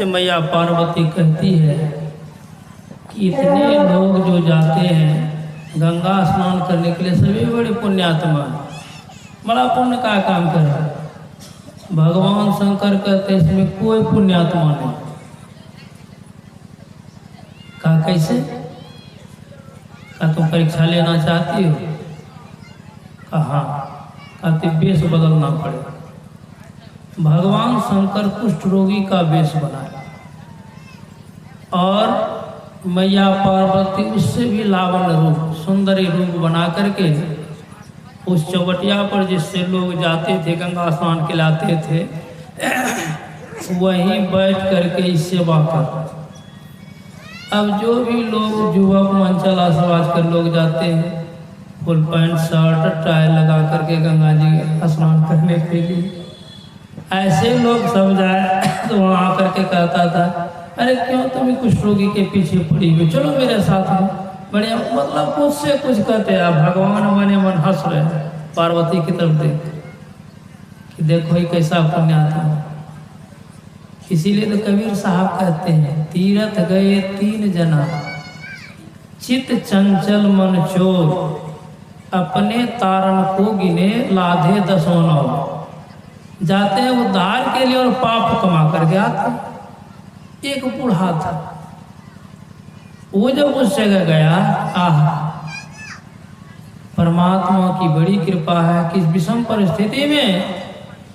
मैया पार्वती कहती है कि इतने लोग जो जाते हैं गंगा स्नान करने के लिए, सभी बड़े पुण्यात्मा, बड़ा पुण्य का काम करे। भगवान शंकर कहते इसमें कोई पुण्यात्मा नहीं। कहा कैसे? कहा तुम परीक्षा लेना चाहती हो? कहा वेश बदलना पड़ेगा। भगवान शंकर कुष्ठ रोगी का वेश बनाया और मैया पार्वती उससे भी लावण्य रूप, सुंदरी रूप बना करके उस चौबटिया पर जिससे लोग जाते थे गंगा स्नान के लाते थे, वहीं बैठ करके इस सेवा कर। अब जो भी लोग युवक मंचला सब आजकल लोग जाते हैं फुल पैंट शर्ट टाई लगा करके गंगा जी स्नान करने के लिए, ऐसे लोग सब जाए तो वहाँ आकर के कहता था अरे क्यों तुम कुछ रोगी के पीछे पड़ी हुई, चलो मेरे साथ में। बढ़िया, मतलब मुझसे कुछ कहते हैं। भगवान मने मन हंस रहे हैं पार्वती की तरफ देख कि देखो ये कैसा पुण्यात्मा। इसीलिए तो कबीर साहब कहते हैं तीरथ गए 3 जना, चित चंचल मन चोर, अपने तारण को गिने लाधे 10 नौ। जाते हैं उद्धार के लिए और पाप कमा करके आते। एक बूढ़ा था, वो जब उस जगह गया, आह परमात्मा की बड़ी कृपा है कि इस विषम परिस्थिति में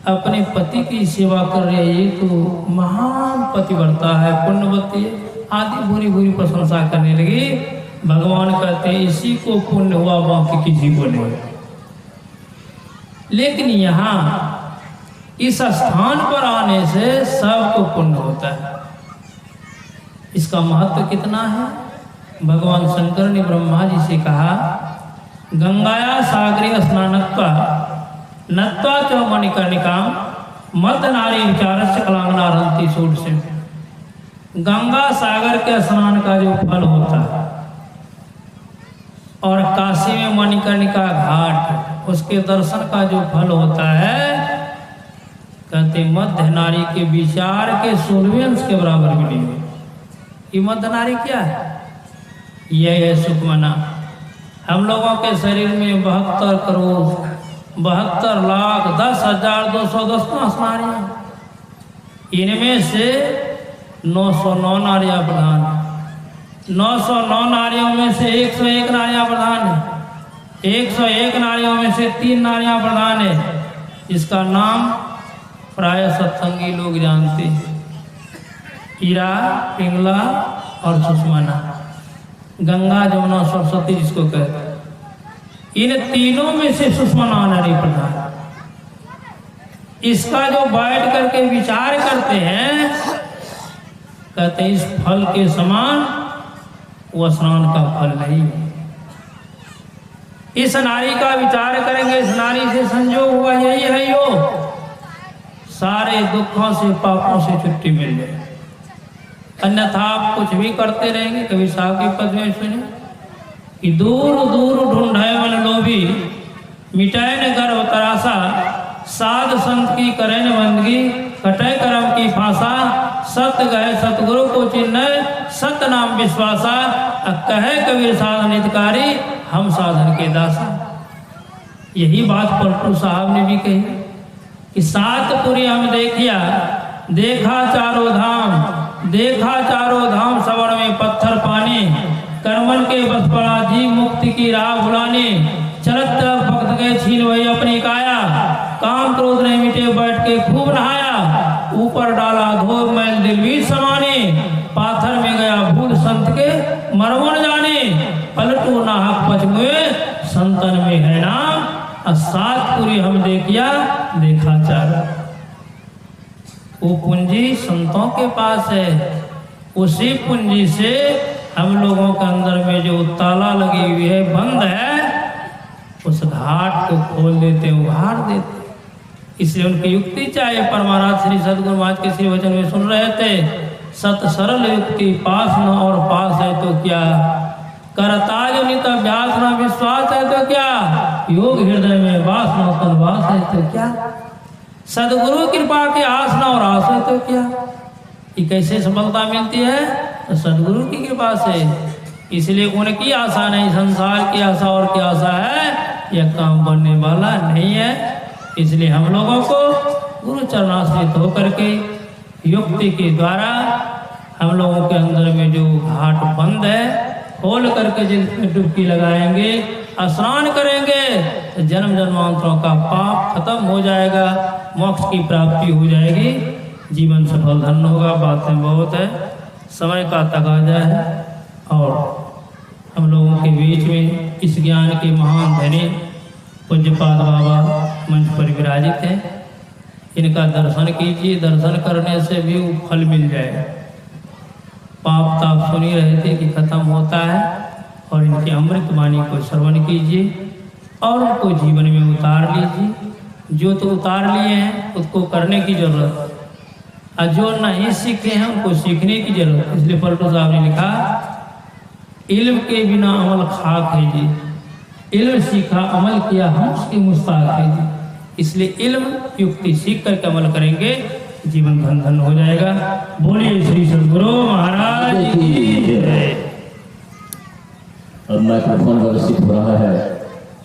अपने पति की सेवा कर रहे, ये तो महान पतिव्रता है, पुण्यवती आदि भूरी भूरी प्रशंसा करने लगी। भगवान कहते हैं इसी को पुण्य हुआ, बाकी किसी को नहीं। लेकिन यहाँ इस स्थान पर आने से सबको पुण्य होता है। इसका महत्व कितना है? भगवान शंकर ने ब्रह्मा जी से कहा, गंगाया सागरे स्नानत्वा नत्वा च मणिकर्णिकाम मत नारी विचारस्य कलांगनारंती सूट से। गंगा सागर के स्नान का जो फल होता है और काशी में मणिकर्णिका घाट उसके दर्शन का जो फल होता है, कहते मध्य नारी के विचार के 16वें अंश के बराबर भी नहीं है। ये मध्य नारी क्या है? यह है सुखमना। हम लोगों के शरीर में 72 करोड़ 72,10,210 नारियां, इनमें से 909 नारियां प्रधान है। 909 नारियों में से 101 नारियां प्रधान है। 101 नारियों में से 3 नारियां प्रधान है। इसका नाम प्राय सत्संगी लोग जानते हैं, ईरा, पिंगला और सुषमना। गंगा, जमुना, सरस्वती जिसको कहते हैं, इन तीनों में से सुषमना नारी प्रधान। इसका जो बैठ करके विचार करते हैं, कहते हैं इस फल के समान वो स्नान का फल नहीं है। इस नारी का विचार करेंगे, इस नारी से संजोग हुआ, यही है योग, सारे दुखों से पापों से छुट्टी मिल जाए। अन्यथा आप कुछ भी करते रहेंगे। कभी साहब की पद में सुने कि दूर दूर ढूंढे मन लोभी मिटाए न गर्भ तरासा, साध संत की करें बंदगी कटे करम की फांसा, सत्य गए सतगुरु को चिन्ह सत्य नाम विश्वासा, कहे कबीर साधन हितकारी हम साधन के दासा। यही बात पलटू साहब ने भी कही कि 7 पुरी हम देखिया, देखा चारों धाम, देखा चारों धाम, सवर में पत्थर पानी, कर्मन के बस पड़ा जी मुक्ति की राह बुलाने, चलत भक्त के छीन वही अपनी काया, काम क्रोध नहीं मिटे बैठ के खूब नहाया, ऊपर डाला धोब मैल दिल भी समाने, पाथर में गया भूल संत के मरवन जाने, पलटू नाहक पचमुए संतन में है नाम, 7 पुरी हम देखिया, देखा चारों। वो पूंजी संतों के पास है, उसी पूंजी से हम लोगों के अंदर में जो ताला लगी हुई है, बंद है, उस घाट को खोल देते, उघाड़ देते। इसलिए उनकी युक्ति चाहे पर महाराज श्री सदगुरु महाराज के श्री वचन में सुन रहे थे, सत सरल युक्ति पास न और पास है तो क्या, करता जो नित अभ्यास न विश्वास है तो क्या, योग हृदय में वास न तनवास है तो क्या, सदगुरु कृपा के आस न और आस है तो क्या। ये कैसे सफलता मिलती है? तो सदगुरु की कृपा से। इसलिए उनकी आशा नहीं, संसार की आशा और क्या आशा है, यह काम बनने वाला नहीं है। इसलिए हम लोगों को गुरु चरणाश्रित होकर के युक्ति के द्वारा हम लोगों के अंदर में जो घाट बंद है खोल करके जिसमें डुबकी लगाएंगे, स्नान करेंगे, तो जन्म जन्मांतरों का पाप खत्म हो जाएगा, मोक्ष की प्राप्ति हो जाएगी, जीवन सफल धन्य होगा। बातें बहुत है, समय का तकाजा है और हम लोगों के बीच में इस ज्ञान के महान धनी पूज्यपाद बाबा मंच पर विराजित हैं। इनका दर्शन कीजिए, दर्शन करने से भी वो फल मिल जाएगा। पाप ताप सुनी रहे थे कि खत्म होता है, और इनकी अमृत वाणी को श्रवण कीजिए और उनको जीवन में उतार लीजिए। जो तो उतार लिए हैं उसको करने की जरूरत है, और जो नहीं सीखे हैं उनको सीखने की जरूरत है। इसलिए पलटू साहब ने लिखा, इल्म के बिना अमल खाक है जी, इल्म सीखा अमल किया हम उसके मुस्ताक है जी। इसलिए इल्म युक्ति सीख करके अमल करेंगे, जीवन धन धन हो जाएगा। बोलिए श्री सदगुरु महाराज की जय। अब माइक्रोफोन व्यवस्थित हो रहा है।